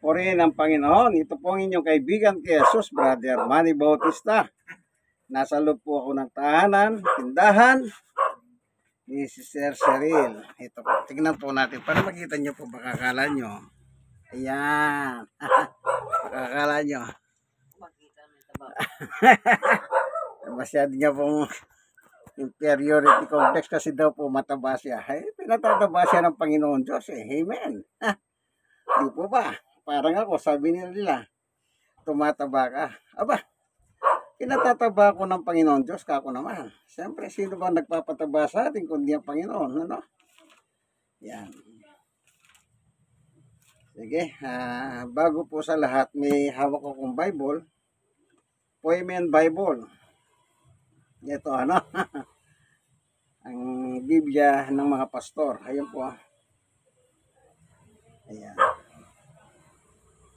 Purihin ang Panginoon. Ito po ang inyong kaibigan kay Jesus, Brother Manny Bautista. Nasa loob po ako ng tahanan, tindahan, ni Sister Cheryl. Ito po, tignan po natin para makita nyo po, baka akala nyo. Ayan. Baka akala nyo. Masyado niya pong inferiority complex kasi daw po mataba siya. Ay, pinatataba siya ng Panginoon Diyos eh. Amen. Di po ba? Parang ako, sabi nila, tumataba ka. Aba, pinatataba ko ng Panginoon Diyos, kako naman. Siyempre, sino ba nagpapataba sa atin kundi ang Panginoon? Ano? Yan. Sige, bago po sa lahat, may hawak akong Bible. Poemen Bible. Ito ano, ang Biblia ng mga pastor. Ayun po. Ayan.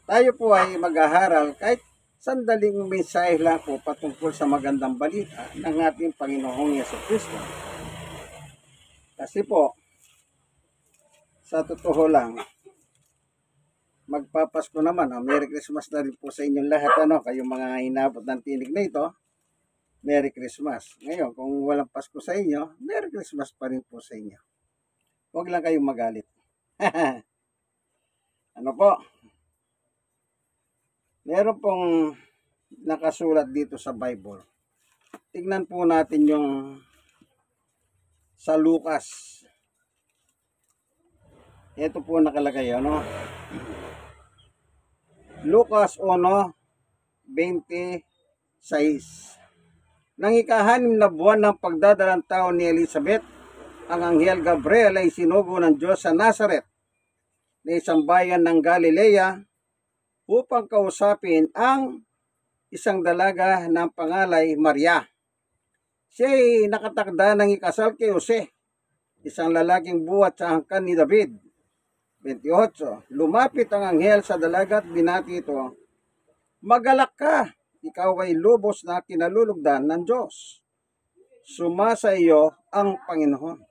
Tayo po ay mag-aaral kahit sandaling mensahe lang po patungkol sa magandang balita ng ating Panginoong Jesucristo. Kasi po, sa totoo lang, magpapasko naman. Merry Christmas na rin po sa inyong lahat. Kayong mga inabot ng tinig na ito, Merry Christmas. Ngayon, kung walang Pasko sa inyo, Merry Christmas pa rin po sa inyo. Huwag lang kayong magalit. Ano po? Meron pong nakasulat dito sa Bible. Tignan po natin yung sa Lucas. Ito po nakalagay, Lucas 1:26. Nang ika-6 na buwan ng pagdadalang taon ni Elizabeth, ang anghel Gabriel ay sinugo ng Diyos sa Nazaret, na isang bayan ng Galilea, upang kausapin ang isang dalaga ng pangalay Maria. Siya ay nakatakda ng ikasal kay Jose, isang lalaking buhat sa angkan ni David. 28. Lumapit ang anghel sa dalaga at binati ito, "Magalak ka, ikaw ay lubos na kinalulugdan ng Diyos. Sumasa iyo ang Panginoon."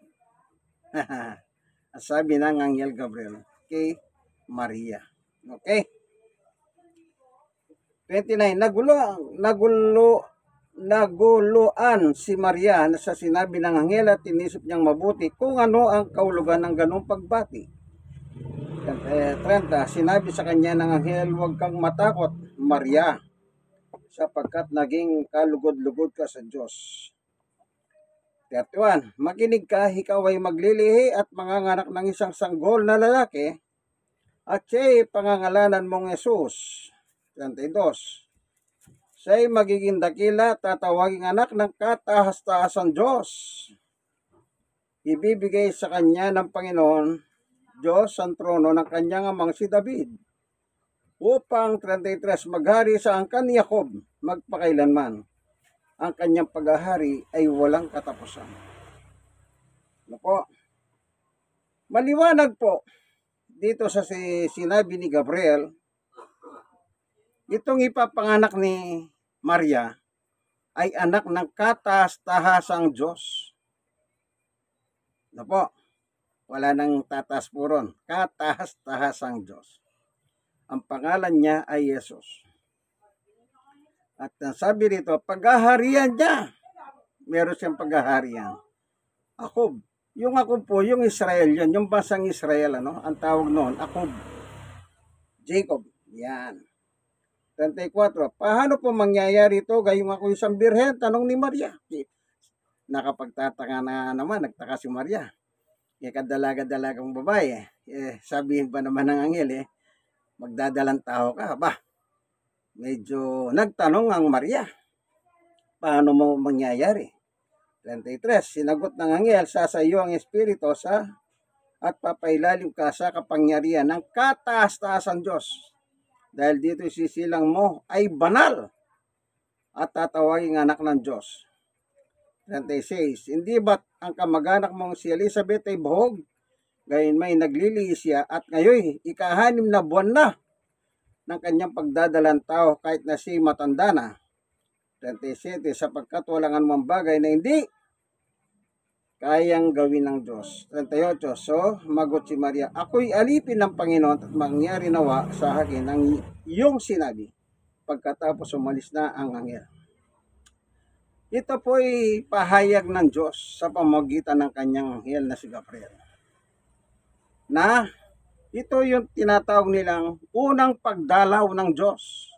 Sabi ng anghel Gabriel kay Maria. Okay? 29. Naguluan si Maria sa sinabi ng anghel at inisip niyang mabuti kung ano ang kahulugan ng ganung pagbati. 30. Sinabi sa kanya ng anghel, "Huwag kang matakot, Maria, sapagkat naging kalugod-lugod ka sa Diyos." 31. Makinig ka, ikaw ay maglilihi at manganganak ng isang sanggol na lalaki, at siya'y pangangalanan mong Jesus. 32. Siya'y magiging dakila, tatawaging anak ng kataas-taasan Diyos. Ibibigay sa kanya ng Panginoon Diyos ang trono ng kanyang amang si David, upang 33 maghari sa angkan ni Jacob magpakailanman. Ang kanyang paghahari ay walang katapusan. Ano po? Maliwanag po dito sa sinabi ni Gabriel, itong ipapanganak ni Maria ay anak ng kataas-tahasang Diyos. Ano po? Wala nang tatas po ron. Kataas-tahasang Diyos. Ang pangalan niya ay Jesus. At sabi rito, paghaharian niya. Meron siyang paghaharian. Akob. Yung Akob po, yung Israel yun. Yung bansang Israel, ang tawag noon, Akob. Jacob. Yan. 34. Paano po mangyayari ito? Gayong ako isang birhen? Tanong ni Maria. Nakapagtataka na naman, nagtaka si Maria. Kadalaga-dalagang babae. Sabihin pa naman ng anghel, magdadalang tao ka. Medyo nagtanong ang Maria. Paano mo mangyayari? 33. Sinagot ng anghel, sa iyo ang Espiritu at papailalim ka sa kapangyarihan ng kataas-taasan Diyos. Dahil dito sisilang mo ay banal at tatawaging anak ng Diyos. 36. Hindi ba't ang kamag-anak mong si Elizabeth ay buhog? Gayon may naglilihi siya at ngayon ika-6 na buwan na ng kanyang pagdadalang tao kahit na siya matanda na. 37. Sapagkat walang anumang bagay na hindi kayang gawin ng Diyos. 38. So, magot si Maria, ako'y alipin ng Panginoon at mangyari nawa sa akin ang iyong sinabi. Pagkatapos umalis na ang anghel. Ito po'y pahayag ng Diyos sa pamamagitan ng kanyang anghel na si Gabriel. Na ito yung tinatawag nilang unang pagdalaw ng Diyos.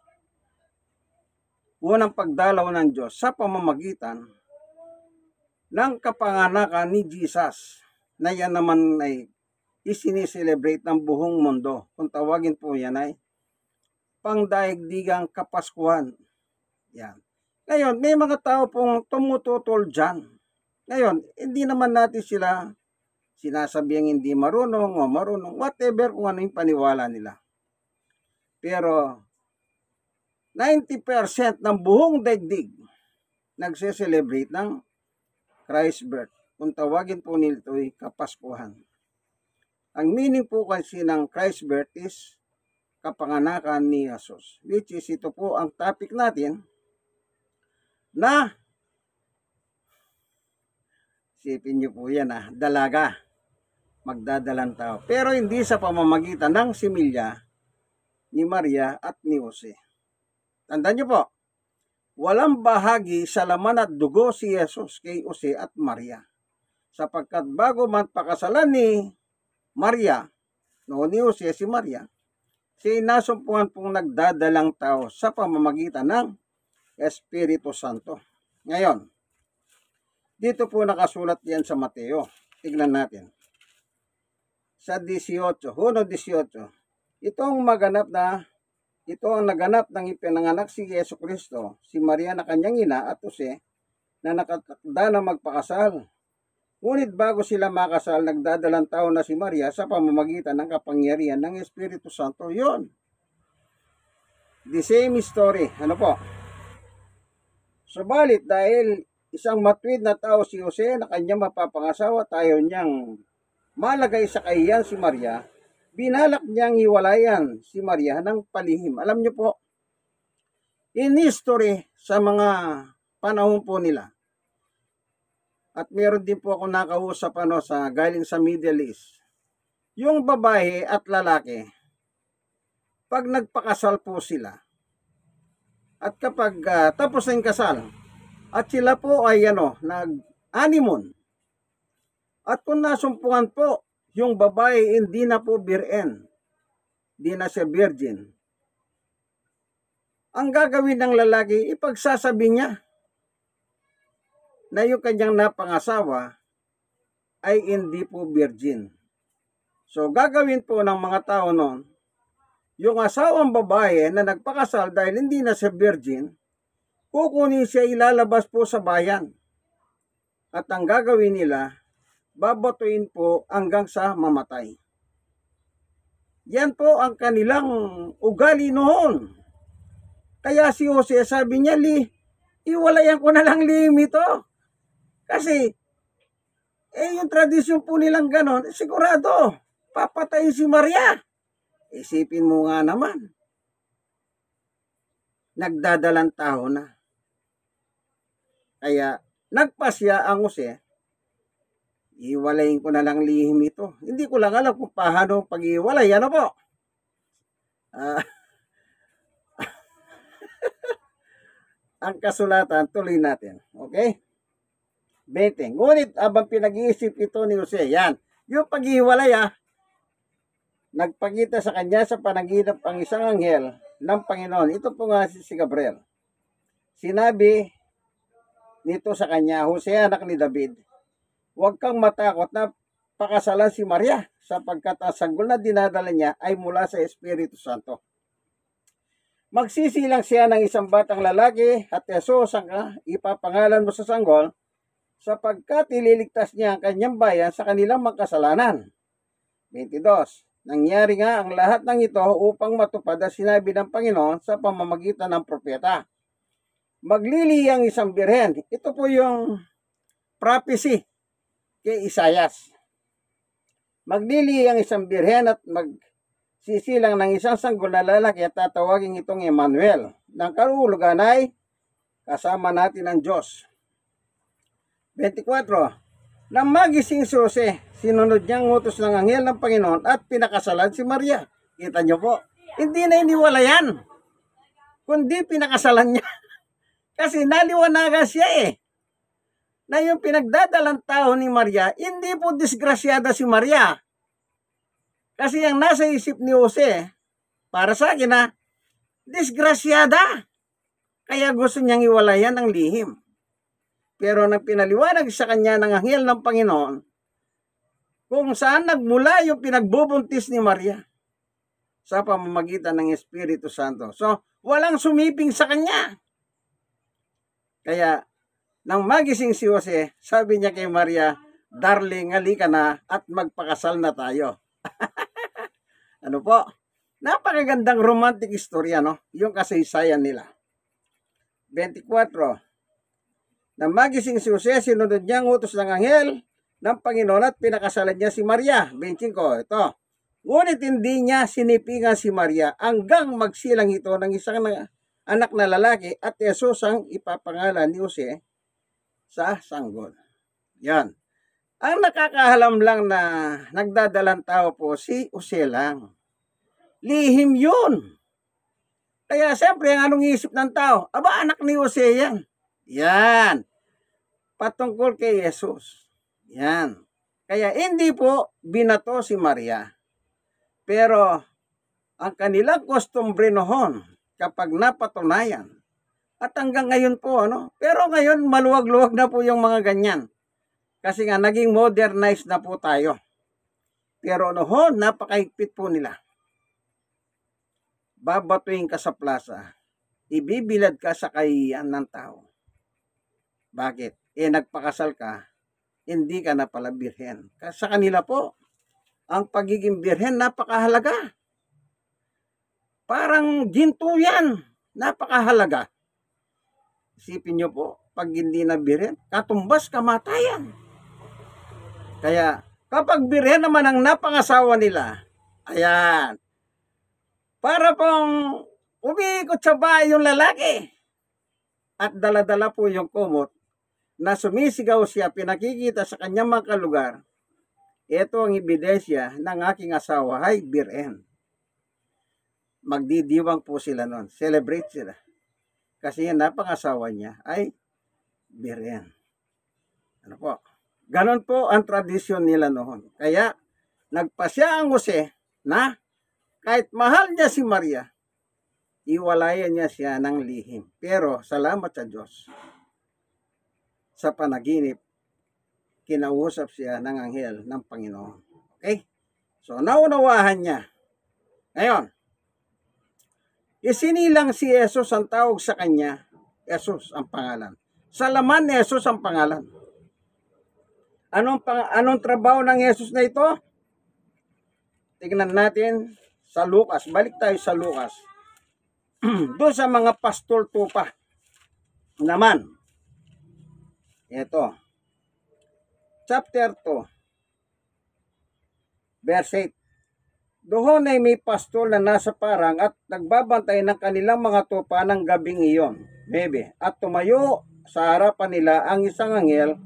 Unang pagdalaw ng Diyos sa pamamagitan ng kapanganakan ni Jesus, na yan naman ay isiniselebrate ng buong mundo. Kung tawagin po yan ay pangdaigdigang Kapaskuhan. Yan. Ngayon, may mga tao pong tumututol dyan. Ngayon, hindi naman natin sila sinasabing hindi marunong o marunong, whatever kung ano yung paniwala nila. Pero 90% ng buong daigdig nagse-celebrate ng Christ's birth. Kung tawagin po nito ay Kapaskuhan. Ang meaning po kasi ng Christ's birth is kapanganakan ni Jesus. Which is ito po ang topic natin na isipin niyo po yan dalaga, magdadalang tao. Pero hindi sa pamamagitan ng similya ni Maria at ni Jose. Tandaan niyo po, walang bahagi sa laman at dugo si Jesus kay Jose at Maria. Sapagkat bago man pakasalan ni Maria, ni Jose si Maria, si nasumpungan pong nagdadalang tao sa pamamagitan ng Espiritu Santo. Ngayon, dito po nakasulat yan sa Mateo. Tignan natin. Sa 18, 1:18. Ito ang naganap ng ipinanganak si Jesucristo, si Maria na kanyang ina at Jose na nakatakda na magpakasal. Ngunit bago sila makasal, nagdadalang tao na si Maria sa pamamagitan ng kapangyarihan ng Espiritu Santo. Yon. The same story. Ano po? Subalit dahil isang matuwid na tao si Jose na kanyang mapapangasawa, tayo niyang malagay sa kahiyan si Maria, binalak niyang hiwalayan si Maria ng palihim. Alam niyo po, in history sa mga panahon po nila, at meron din po ako nakausap sa galing sa Middle East, yung babae at lalaki, pag nagpakasal po sila, at kapag tapos na yung kasal, at sila po ay nag-honeymoon, at kung nasumpungan po yung babae hindi na po virgin, hindi na siya virgin, ang gagawin ng lalaki, ipagsasabi niya na yung kanyang napangasawa ay hindi po virgin. So gagawin po ng mga tao noon, yung asawang babae na nagpakasal dahil hindi na siya virgin, kukunin siya, ilalabas po sa bayan. At ang gagawin nila, babatuin po hanggang sa mamatay. Yan po ang kanilang ugali noon. Kaya si Jose sabi niya, iwalayan ko na lang limito. Kasi, yung tradisyon po nilang ganon, sigurado, papatayin si Maria. Isipin mo nga naman, nagdadalang tao na. Kaya, nagpasya ang Jose, iwalayin ko na lang lihim ito. Hindi ko lang alam kung paano pag-iwalay. Ano po? Ang kasulatan, tuloy natin. Okay? 20. Ngunit abang pinag-iisip ito ni Jose, yan. Yung pag-iwalay nagpakita sa kanya sa panaginip ang isang anghel ng Panginoon. Ito po nga si Gabriel. Sinabi nito sa kanya, Jose, anak ni David, huwag kang matakot na pakasalan si Maria, sapagkat ang sanggol na dinadala niya ay mula sa Espiritu Santo. Magsisilang siya ng isang batang lalaki at Jesus ang ipapangalan mo sa sanggol, sapagkat ililigtas niya ang kanyang bayan sa kanilang magkasalanan. 22. Nangyari nga ang lahat ng ito upang matupad ang sinabi ng Panginoon sa pamamagitan ng propeta. Maglili ang isang birhen. Ito po yung prophecy kay Isaias. Maglili ang isang birhen at magsisilang ng isang sanggol na lalaki at tatawagin itong Emmanuel. Nang kahulugan ay kasama natin ang Diyos. 24. Nang magising si Jose, sinunod niyang utos ng anghel ng Panginoon at pinakasalan si Maria. Kita niyo po, hindi na iniwalayan, kundi pinakasalan niya. Kasi naliwanagan siya na yung pinagdadalang tao ni Maria, hindi po disgrasyada si Maria. Kasi ang nasa isip ni Jose, para sa akin disgrasyada. Kaya gusto niyang iwalayan ang lihim. Pero nang pinaliwanag sa kanya ng anghel ng Panginoon, kung saan nagmula yung pinagbubuntis ni Maria sa pamamagitan ng Espiritu Santo. So, walang sumiping sa kanya. Kaya, nang magising si Jose, sabi niya kay Maria, "Darling, halika na at magpakasal na tayo." Ano po? Napakagandang romantic istorya, no? Yung kasaysayan nila. 24. Nang magising si Jose, sinunod niya ang utos ng anghel ng Panginoon at pinakasalan niya si Maria. 25. Ito. Ngunit hindi niya sinipingan si Maria hanggang magsilang ito ng isang anak na lalaki at Jesus ang ipapangalan ni Jose sa sanggol. Yan. Ang nakakahalam lang na nagdadalang tao po si Jose lang. Lihim yun. Kaya siyempre, ang anong isip ng tao? Aba, anak ni Jose yan. Yan. Patungkol kay Jesus. Yan. Kaya hindi po binato si Maria. Pero ang kanilang kostumbre noon, kapag napatunayan, at hanggang ngayon po, pero ngayon maluwag-luwag na po yung mga ganyan. Kasi nga naging modernized na po tayo. Pero noon, napakahigpit po nila. Babatuin ka sa plaza, ibibilad ka sa kahihiyan ng tao. Bakit? Nagpakasal ka, hindi ka na pala birhen. Sa kanila po, ang pagiging birhen napakahalaga. Parang ginto yan, napakahalaga. Isipin nyo po, pag hindi na birhen, katumbas kamatayan. Kaya, kapag birhen naman ang napangasawa nila, ayan, para pong umiikot sa bahay yung lalaki. At dala-dala po yung kumot na sumisigaw siya, pinakikita sa kanyang mga kalugar. Ito ang ebidensya ng aking asawa ay birhen. Magdidiwang po sila noon. Celebrate sila. Kasi yung napangasawa niya ay birhen. Ano po? Ganon po ang tradisyon nila noon. Kaya, nagpasya ang Jose na kahit mahal niya si Maria, iwalayan niya siya ng lihim. Pero, salamat sa Diyos. Sa panaginip, kinausap siya ng anghel ng Panginoon. Okay? So, naunawahan niya. Ngayon, isinilang si Jesus ang tawag sa kanya, Jesus ang pangalan. Sa laman ni Jesus ang pangalan. Anong trabaho ng Jesus na ito? Tingnan natin sa Lucas. Balik tayo sa Lucas. Doon sa mga pastol tupa naman. Ito. Chapter 2. Verse 8. Doon ay may pastol na nasa parang at nagbabantay ng kanilang mga tupa ng gabing iyon. Bebe. At tumayo sa harapan nila ang isang anghel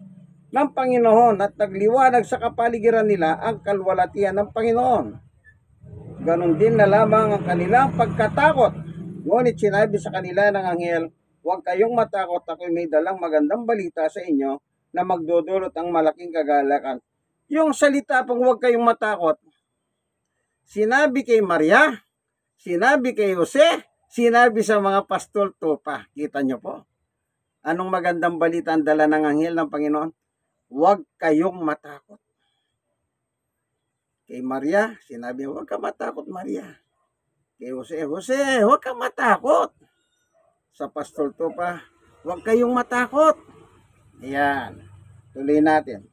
ng Panginoon at nagliwanag sa kapaligiran nila ang kalwalatian ng Panginoon. Ganon din na lamang ang kanilang pagkatakot. Ngunit sinabi sa kanila ng anghel, "Huwag kayong matakot, ako'y may dalang magandang balita sa inyo na magdudulot ang malaking kagalakan." Yung salita pong "huwag kayong matakot", sinabi kay Maria, sinabi kay Jose, sinabi sa mga pastol tupa. Kita nyo po? Anong magandang balita ang dala ng anghel ng Panginoon? Huwag kayong matakot. Kay Maria, sinabi, "Huwag ka matakot, Maria." Kay Jose, "Jose, huwag ka matakot." Sa pastol tupa, "Huwag kayong matakot." Ayan. Tuloy natin.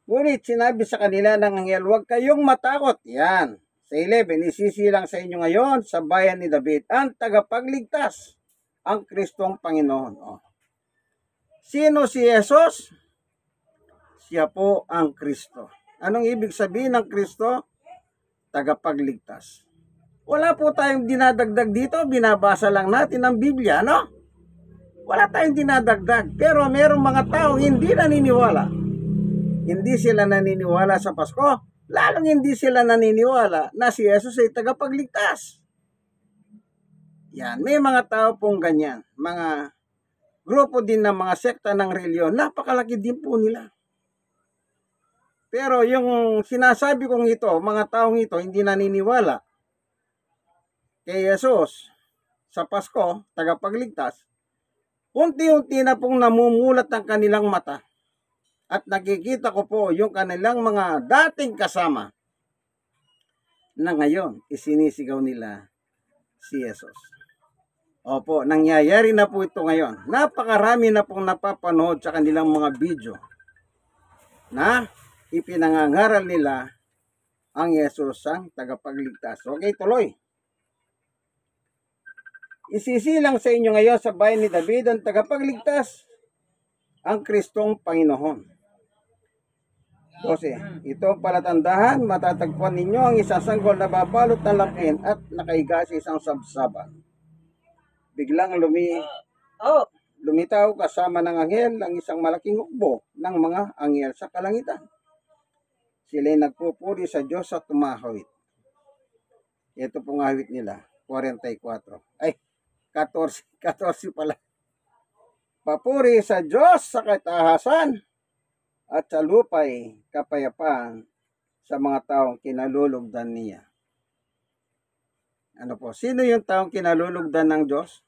Ngunit sinabi sa kanila ng anghel, "Huwag kayong matakot." Yan. Sa 11, "Isisilang sa inyo ngayon sa bayan ni David ang tagapagligtas, ang Kristong Panginoon." Oh. Sino si Jesus? Siya po ang Kristo. Anong ibig sabihin ng Kristo? Tagapagligtas. Wala po tayong dinadagdag dito, binabasa lang natin ang Biblia, no? Wala tayong dinadagdag. Pero merong mga taong hindi naniniwala. Hindi sila naniniwala sa Pasko. Lalong hindi sila naniniwala na si Jesus ay tagapagligtas. Yan, may mga tao pong ganyan. Mga grupo din ng mga sekta ng reliyon. Napakalaki din po nila. Pero yung sinasabi kong ito, mga taong ito hindi naniniwala kay Jesus sa Pasko, tagapagligtas, unti-unti na pong namumulat ang kanilang mata. At nakikita ko po yung kanilang mga dating kasama na ngayon isinisigaw nila si Jesus. Opo, nangyayari na po ito ngayon. Napakarami na pong napapanood sa kanilang mga video na ipinangangaral nila ang Jesus ang tagapagligtas. Okay, tuloy. Isisilang sa inyo ngayon sa bayan ni David ang tagapagligtas, ang Kristong Panginoon. 12. Ito ang palatandahan, matatagpuan ninyo ang isang sanggol na babalot ng lakin at nakahiga sa isang sabsaban. Biglang lumitaw kasama ng anghel ang isang malaking hukbo ng mga anghel sa kalangitan. Sila'y nagpupuri sa Diyos at tumahawit. Ito pong awit nila, 44. Ay, 14 pala. Papuri sa Diyos sa katahasan at sa lupa'y kapayapaan sa mga taong kinalulugdan niya. Ano po? Sino yung taong kinalulugdan ng Diyos?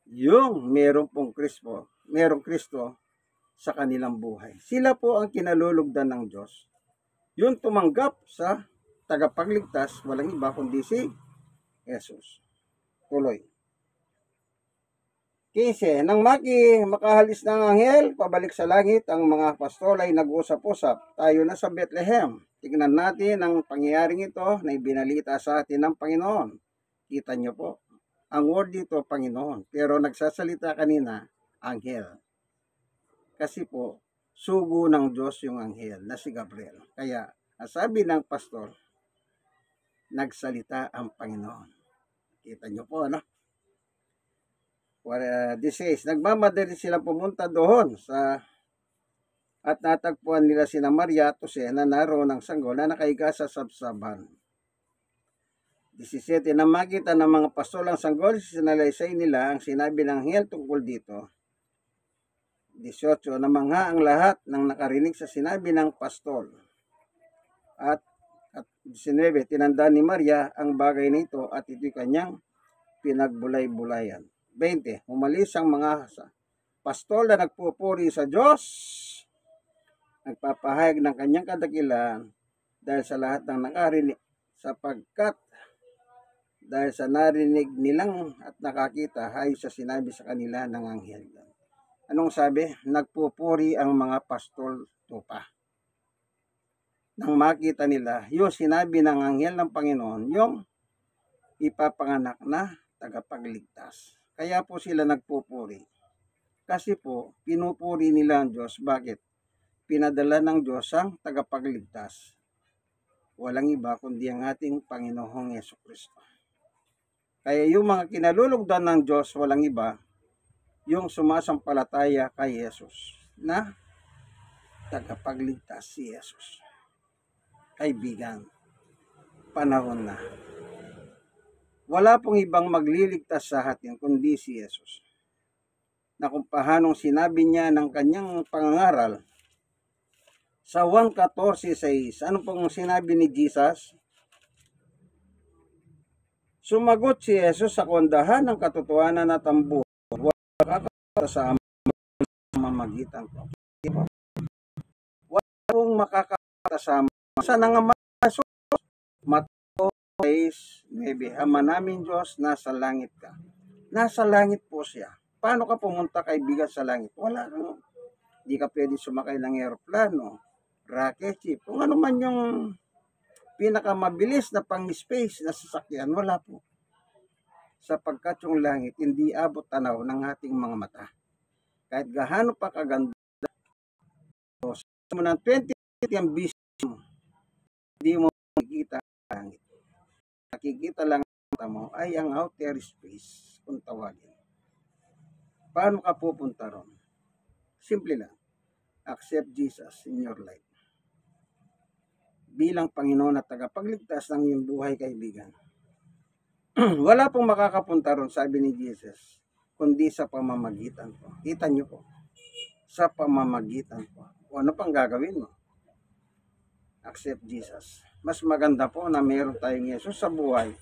Yung merong Kristo sa kanilang buhay. Sila po ang kinalulugdan ng Diyos. Yung tumanggap sa tagapagligtas, walang iba kundi si Jesus. Tuloy. 15. Nang makahalis ng anghel, pabalik sa langit, ang mga pastol ay nag-usap-usap. Tayo na sa Bethlehem. Tignan natin ang pangyayaring ito na ibinalita sa atin ng Panginoon. Kita nyo po. Ang word dito, Panginoon. Pero nagsasalita kanina, anghel. Kasi po, sugo ng Diyos yung anghel na si Gabriel. Kaya, sabi ng pastor, nagsalita ang Panginoon. Kita nyo po, ano? 16. Nagmamadali silang pumunta doon at natagpuan nila sina Maria at Jose na naroon ng sanggol na nakahiga sa sabsaban. 17. Nang makita ng mga pastol ang sanggol, sinalaysay nila ang sinabi ng anghel tungkol dito. 18. Namangha ang lahat ng nakarinig sa sinabi ng pastol. At 19. Tinandaan ni Maria ang bagay nito at ito'y kanyang pinagbulay-bulayan. 20. Umalis ang mga pastol na nagpupuri sa Diyos, nagpapahayag ng kanyang kadakilaan dahil sa lahat ng nakarinig, sapagkat dahil sa narinig nilang at nakakita ay sa sinabi sa kanila ng anghel. Anong sabi? Nagpupuri ang mga pastol tupa. Nang makita nila, yung sinabi ng anghel ng Panginoon, yung ipapanganak na tagapagligtas. Kaya po sila nagpupuri. Kasi po, pinupuri nila ang Diyos. Bakit? Pinadala ng Diyos ang tagapagligtas. Walang iba kundi ang ating Panginoong Jesucristo. Kaya yung mga kinalulugdan ng Diyos, walang iba, yung sumasampalataya kay Jesus na tagapagligtas si Jesus. Kaibigan, panahon na. Wala pong ibang magliligtas sa atin kundi si Jesus. Na kung paanong sinabi niya ng kanyang pangangaral sa Juan 14:6, ano pong sinabi ni Jesus? Sumagot si Jesus sa kondahan ng katotohanan at ang buhay. Wala makakasama sa mamagitan ko. Wala pong makakasama sa nangamasok. Maybe, Ama namin Diyos, nasa langit ka. Nasa langit po siya. Paano ka pumunta kaibigan sa langit? Wala kang, hindi ka pwede sumakay ng aeroplano, rocket ship, kung ano man yung pinakamabilis na pang-space na sasakyan, wala po. Sapagkat yung langit, hindi abot tanaw ng ating mga mata. Kahit gaano pa kaganda, so, ng 20 ang busy mo, hindi mo makikita ang langit. Nakikita lang mo ay ang outer space kung tawagin. Paano ka pupunta ron? Simple lang. Accept Jesus in your life bilang Panginoon at tagapagligtas ng iyong buhay, kaibigan. Wala pong makakapunta ron, sabi ni Jesus, kundi sa pamamagitan ko. Kita niyo po, sa pamamagitan ko. O ano pang gagawin mo? Accept Jesus. Mas maganda po na meron tayong Jesus sa buhay.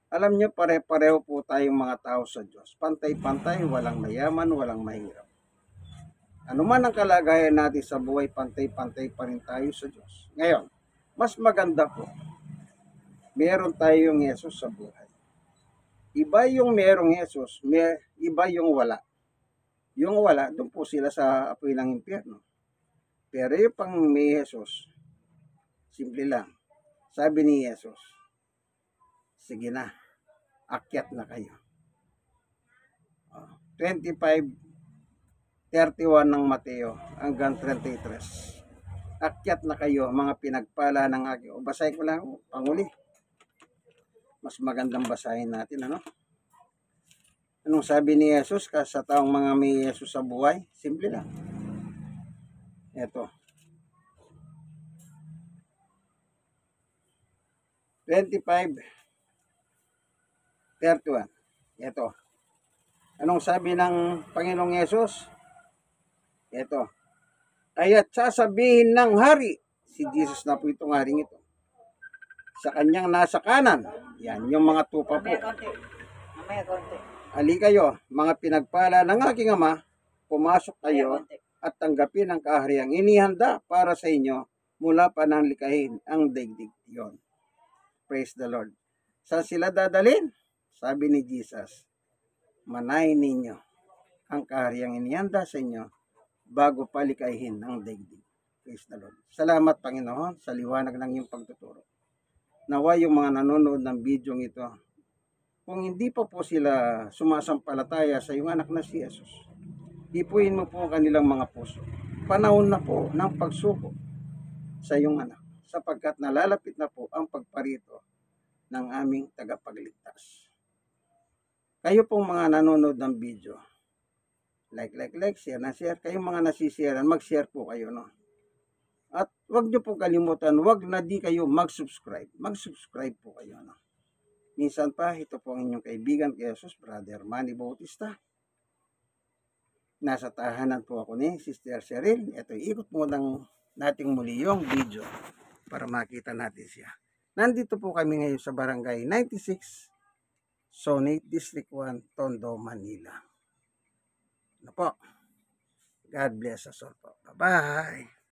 Alam niyo, pare-pareho po tayong mga tao sa Diyos. Pantay-pantay, walang mayaman, walang mahirap. Ano man ang kalagayan natin sa buhay, pantay-pantay pa rin tayo sa Diyos. Ngayon, mas maganda po, meron tayong Jesus sa buhay. Iba yung merong Jesus, iba yung wala. Yung wala, doon po sila sa apoy ng impyerno. Pero yung pang may Jesus, simple lang. Sabi ni Jesus, sige na, akyat na kayo. 25:31 ng Mateo hanggang 33. Akyat na kayo, mga pinagpala ng aking. O basahin ko lang, panguli. Mas magandang basahin natin, ano? Anong sabi ni Jesus sa taong mga may Jesus sa buhay? Simple lang. Ito. 25:31. Ito. Anong sabi ng Panginoong Jesus? Ito. Kaya't sasabihin ng hari, si Jesus na po itong haring ito, sa kanyang nasa kanan, yan, yung mga tupa po. Ali kayo, mga pinagpala ng aking Ama, pumasok kayo at tanggapin ang kahariang inihanda para sa inyo mula pa nang likahin ang daigdig. Yon. Praise the Lord. Saan sila dadalhin? Sabi ni Jesus, manahin ninyo ang kahariang inihanda sa inyo bago palikahin ang daigdig. Praise the Lord. Salamat, Panginoon, sa liwanag ng iyong pagtuturo. Nawa yung mga nanonood ng video ito, kung hindi pa po sila sumasampalataya sa iyong anak na si Jesus, ipuin mo po kanilang mga puso. Panahon na po ng pagsuko sa iyong anak, sapagkat nalalapit na po ang pagparito ng aming tagapagligtas. Kayo pong mga nanonood ng video, like, share na share. Kayong mga nasisiyaran, mag-share po kayo, no? At wag nyo po kalimutan, wag na di kayo mag-subscribe. Mag-subscribe po kayo, no? Minsan pa, ito po ang inyong kaibigan kay Jesus, Brother Manny Bautista. Nasa tahanan po ako ni Sister Cheryl. Ito, ikot mo ng nating muli yung video para makita natin siya. Nandito po kami ngayon sa Barangay 96, Sonate, District 1, Tondo, Manila. Ano po? God bless us all po. Bye-bye!